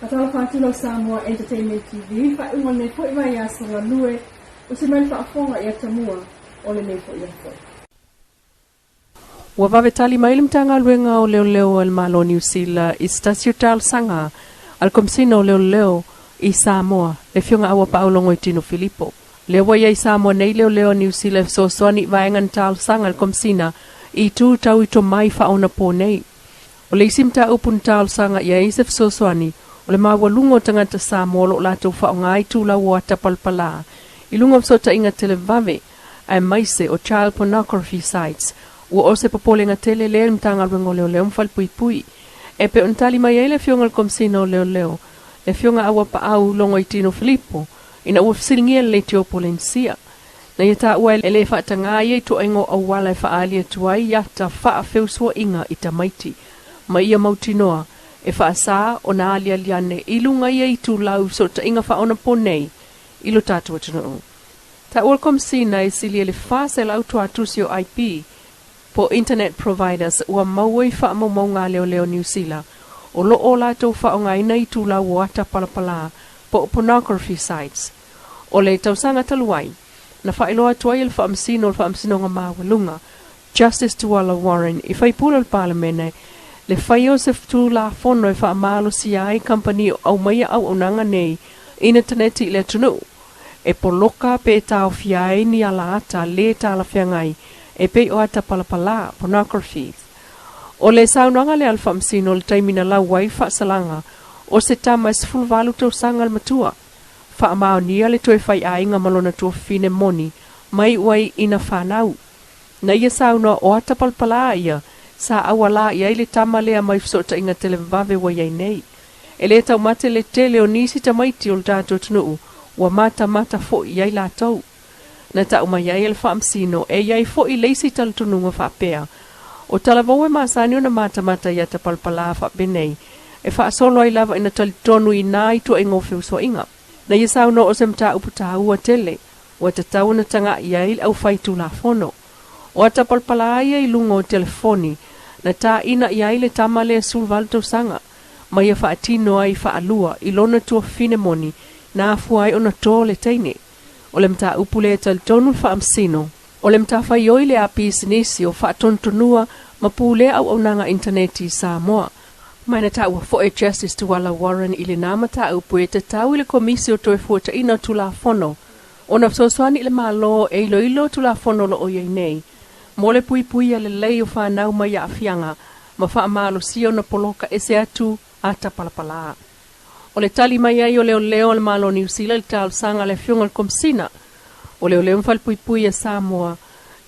Atala Patino Samoa Entertainment TV, fa ingon nei fo mai asanga lue, o se mai fa fonga ia tamua, o le nei fo ia fo. Wa vavetali mailim tanga luenga o leo al malo New Zealand istasio tal sanga al komsino leo i Samoa le fionga awa paulongo i tino Filippo. Leo ia i Samoa nei leo New Zealand so soani vaengan tal sanga al komsina i tu tau i to mai faona po nei. O le isim ta upun tal sanga ia isef so soani o le maua lungo tangata Samoa lo lato faonga i tu la wata palpala. I lungo so ta inga televave ai maise o child pornography sites. Ua o se popolenga tele lea mtanga luengo leo mfal pui. E pe untali mai ele fionga komsino leo. Le fionga awa pa au longo i tino Filippo. Ina ua fsilingia le teopolensia. Na yata ua ele fa tangai to ingo au wala e fa alia tuai yata fa feusua inga ita maiti. Ma ia mautinoa e fa asa o na alia liane ilunga ia i tu lau so ta inga fa ona ponei. Ilo tatu atunu. Ta ua komsina e sili le fa se lau tua tusio IP. Po internet providers ua mauai wha maunga leo New Zealand. O lo o lato wha o ngai nei tu la wata palapala po pornography sites. O le tausanga taluai. Na wha iloa tuai il wha amsino nga mawalunga. Justice Tuala Warren i whai pula al parlemene. Le whai o se tu la fono e wha amalo si ai company au maia au unanga nei. Interneti le tunu. E po loka pe tau fiai ni ala ata le tala whiangai. E pei o ata palapala, pornography. O le saunanga le alfa msino le taimina la wai fa salanga, o se tama e sfulvalu tau sanga matua. Fa amao nia le toe fai ainga malona tua fine moni, mai wai ina whanau. Na ia sauna o ata palapala ia, sa awala ia le tama lea mai fsota inga televave wa iai nei. E le tau mate le tele o nisi tamaiti o le tato tunu, wa mata fo iai la tau. Na tau mai ai el famsino e iai fo i leisi tal tununga fa pea. O talavaue masani o na mata ia ta palpala fa benei. E fa solo ai lava ina tal tonu i nai tu e ngofe uswa inga. Na ia sau no o se mta uputa ua tele. O ta tau na tanga iai au fai tu la fono. O ta palpala ia i lungo o telefoni. Na ta ina iai le tamale sulval tau sanga. Ma ia fa atino ai fa alua i lona tua fine moni. Na afuai o na to le teine. O le mta upule tal tonu fa amsino. O le mta fa yoi le api sinisi o fa tontonua ma pule au nanga interneti Samoa. Maina ta ua fo e Justice Tuala Warren ili nama ta upue te tau ile komisi o toe fuata ina tula fono. O na fsoswani ile malo e ilo tula fono lo o yei nei. Mo le pui le lei o fa nau ma ya afianga ma fa amalo sio na poloka ese atu ata palapala. O le tali mai ai o leo al malo New Zealand tal sanga le fionga komsina. O leo mfal pui e Samoa.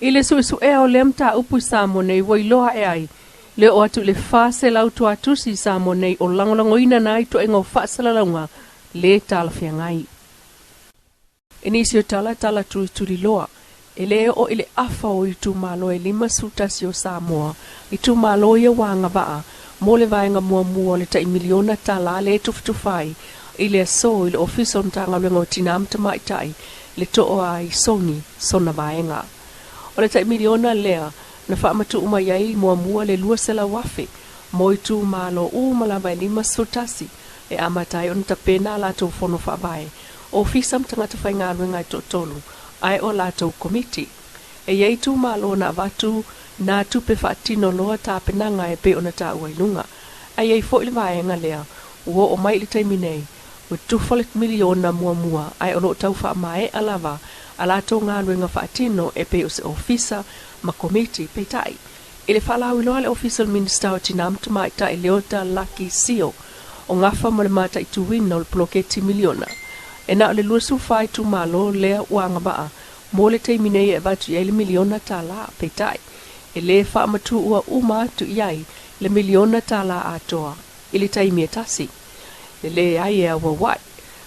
Ile su e o lemta upu Samoa nei wai loa e ai. Le o atu le fase lau tu atu si Samoa nei o langolango ina nai tu engo fasala launga le tal fiangai. Inisio tala turi loa. Ele o ile afa o itu malo e lima sutasio Samoa. Itu malo ia wanga baa. Mo le vaenga mua le tai miliona tala le tufai ile so ile office on tanga lengo tinam tamai tai le to ai soni sona vaenga o le tai miliona lea na fa matu uma yai mua le lua sela wafe moitu malo u mala vai lima sutasi e amatai on tapena la to fono fa vai office am tanga te fainga ngai to tolu ai o la to committee e yai tu malo na vatu na tupe fatino loa ta penanga e pe ona ta wailunga ai ai fo ile vaenga lea wo o mai le taiminei o 2 miliona mua ai ono tau fa mai alava ala to nga luenga fatino e pe o se ofisa ma committee pe tai ile fala ilo le official minister o tinam to mai tai leota lucky sio o ngafa mo le mata i tu wino le ploketi miliona e na le lusu fai tu malo lea wanga ba mo le taiminei e vatu ia le miliona tala pe tai ele fa matu ua uma tu iai le miliona tala atoa ili taimi tasi le ai e wa wat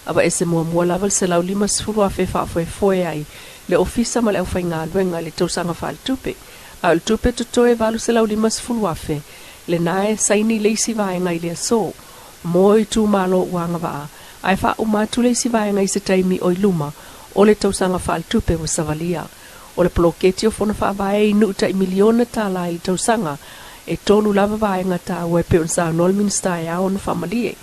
aba ese mo level se lau lima sfuru afe fa foi ai le ofisa ma le fainga wenga le tosanga fa tupe al tupe to valu se lau lima sfuru afe le nae saini le si vai ngai le so moi tu malo wanga ba ai fa uma tu le si vai ngai se taimi o luma o le tosanga fa tupe o savalia o le ploketi o fona fa vai nu ta miliona tala i tosanga e tolu lava vai ngata we pe sa nol minister ya on family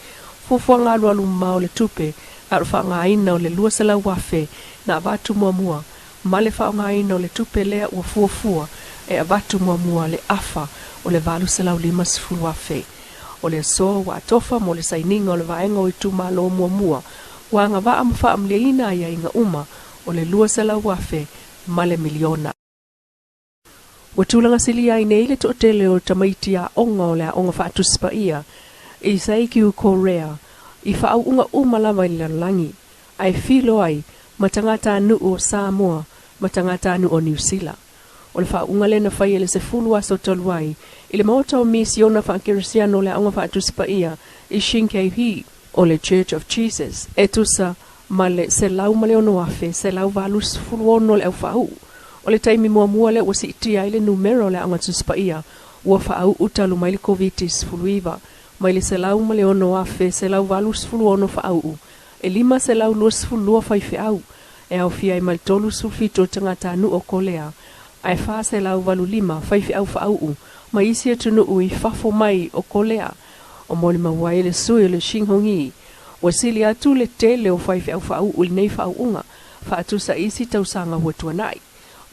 Fufuanga alu mau le tupe, aru whaangaina o le lua se lau wafe, na avatu mua, ma le whaangaina o le tupe lea ua fuafua, e avatu mua le afa o le valu se lau 5 wafe. O le so wa tofa mo le saininga o le vaenga o itu malo mua, wa nga vaa mwha mleina ia inga uma o le lua se lau wafe, ma le miliona. Watulanga sili ai nei le to'atele o tamaiti a onga o le a onga whaatuspa ia, i saiki u Korea, i whaau unga umalama i langi, ai filo ai, matangata anu o Samoa, matangata anu o New Zealand. O le whaau unga le na whai le se fulu aso toluai, i le maota o misiona whaakirisiano le a onga whaatuspa ia, i Shinkei o le Church of Jesus, e tusa ma le se lau ma le ono afe, se lau valus fulu ono le au whaau. O le taimi mua le wasi iti ai le numero le anga tuspa ia, ua whaau utalu mai le COVID-19 fuluiva, mai le se lau ma le ono afe, se lau valus fulu ono whaau, e 5 se lau luas fulua whaife au, e au fia i mai tolu sulfito tangata anu o kolea, ai wha se lau valu 5 whaife au whaau, mai isi atunu ui whafo mai o kolea, o moli mawai le sui le shinghongi, wasili atu le tele o whaife au whaau uli nei whaau unga, whaatu sa isi tausanga huatua nai.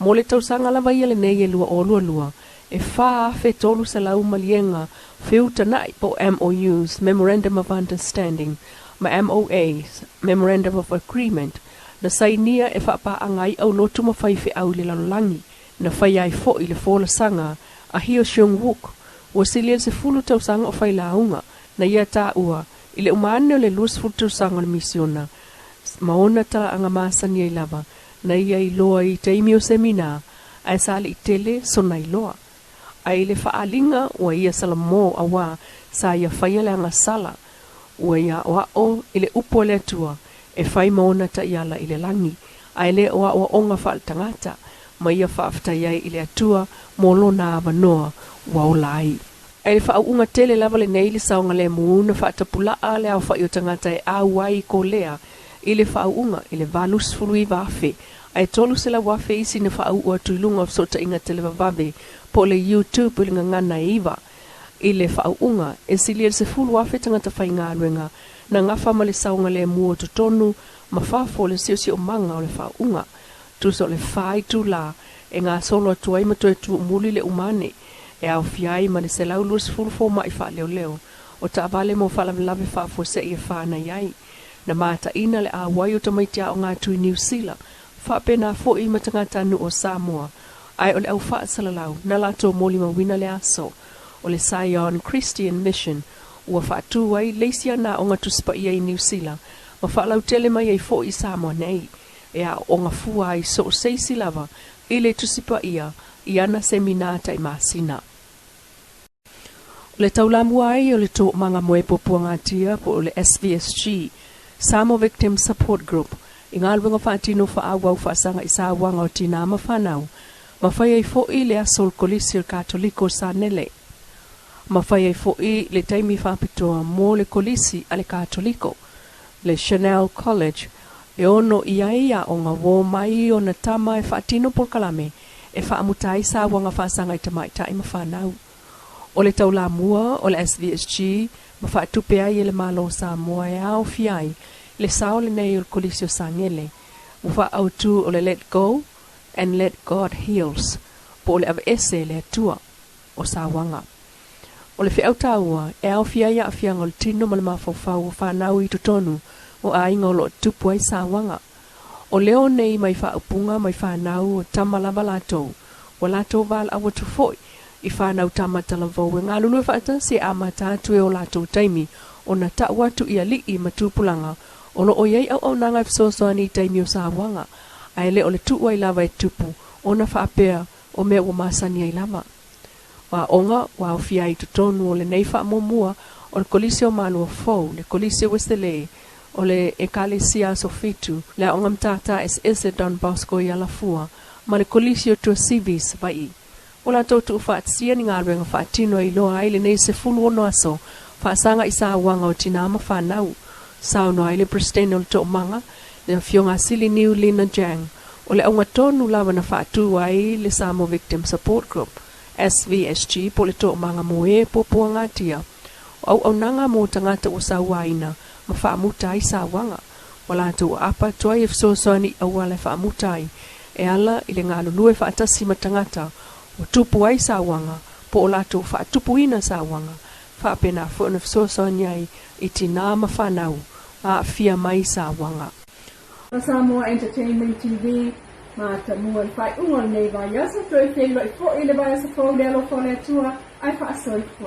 Mo le tausanga lava ia le nei e lua o lua, e wha fe tolu sa lau malienga whiuta nai po MOUs, Memorandum of Understanding, ma MOAs, Memorandum of Agreement, na sainia e whapa angai au lotu ma whaife au le lalolangi, na whai ai fo i le fola sanga, a hio siong wuk, wasilia se fulu tausanga o whailaunga, na ia ta ua, i le umane o le luas fulu tausanga o misiona, maona ta anga masani ai lava, na ia i loa i teimi o semina, ai sali i tele sona i loa. Ai le whaalinga ua ia salamo awa sa ia whaia le anga sala, ua ia o i le upo le atua, e whai maona ta iala i le langi, ai le o onga whaal tangata, ma ia whaafta iai i le atua, molo na avanoa, wa o lai. Ai le whaau unga tele lava le nei le saonga le muuna whaatapulaa le au whai o tangata e awai ko lea, i le whaau unga, i le valus fului vafe, ai tolu se la wafe isi na whaau ua tuilunga of sota inga televavave, po le YouTube ili ngana iwa, i le whaau unga, e silia se fulu wafe tangata whai ngā ruenga, na ngafa ma le saonga le mua totonu, ma whafo le sio sio manga o le whaau unga, tuso le whai tu la, e ngā solo atuai ma toe tu muli le umane, e au fiai ma le se lau luas fulu fo mai wha leo, o ta avale mo wha lave whafo se i e whana iai, na mata ina le awai o tamaitia o ngā tui New Zealand, whapena fo i matangata nu o Samoa, ai o le au wha salalau, na lato moli mawina le aso, o le Zion Christian Mission, ua whaatu wai leisia na o ngā tuspa ia i New Zealand, ma whaalau tele mai ai fo i Samoa nei, e a o ngā fua ai so seisi lava, i le tusipa ia, i ana seminata i masina. O le taulamu ai o le tō manga moe popua tia po o le SVSG, Samoa Victim Support Group, i ngā luenga whaatino whaawau whaasanga i sa wanga o tina ama whanau, ma whai ai fo i le asol kolisi o Katoliko Sene. Ma whai ai fo i le taimi whapitoa mō le kolisi a le Katoliko, le Chanel College, e ono i aia o ngā wō mai o na tama e whaatino polkalame, e whaamutai sa wanga whaasanga i tamaita i ma whanau. O le taula mua o le SVSG, ma whaatupe ai e le malo Samoa e au fiai, le sao le nei o le kolisi o Sangele, uwa autu o le Let Go and Let God Heals, po le ese le atua o Sawanga. O le whiau taua, e au fiai a fianga o le tino ma le mawhauwhau o whanau i tutonu o a inga o lo tupu ai Sawanga. O leo nei mai whaupunga mai whanau o tamalava latou, o latou val awa tufoi, i whanau tamatala vau e ngā lulu e whaata se a matatu e o latou taimi, o na ta watu i ali i matupulanga, o lo o iei au nanga e fsosoani i taimi o Sawanga, ai le o le tu ai lava e tupu, o na whaapea o mea o masani ai lava. Wa onga, wa o fia i tutonu o le nei wha momua, o le kolisi o Malua Fou, le kolisi o Westele, o le Ekalesia Sofitu, le onga mtata SS Don Bosco i Alafua, ma le kolisi o Tua Civis vai. O la tautu whaatsia ni ngā ruenga whaatino i loa ai le nei se fulu o noaso, whaasanga i Sawanga o tinama whanau, sao no ai le Pristene o le tō manga, le fionga sili New Lina Jang, o le aunga tonu lava na whaatu ai le Samoa Victim Support Group, SVSG, po le tō manga moe po puanga tia, o au nanga mo tangata o Sawaina, ma whaamutai sa wanga. Wala tu apa toa e fsosoni aua le whaamutai. E ala i le ngā lulue whaatasi matangata o tupu ai sa wanga po o lato whaatupu ina sa wanga. Whaapena whaona fsosoni ai i tina ma whanau a fia mai sa wanga. Samoa Entertainment TV ma Tamua fai unga nei vai asa toi te loi fo ile vai asa fo le alo fo le tua ai fa asoi fo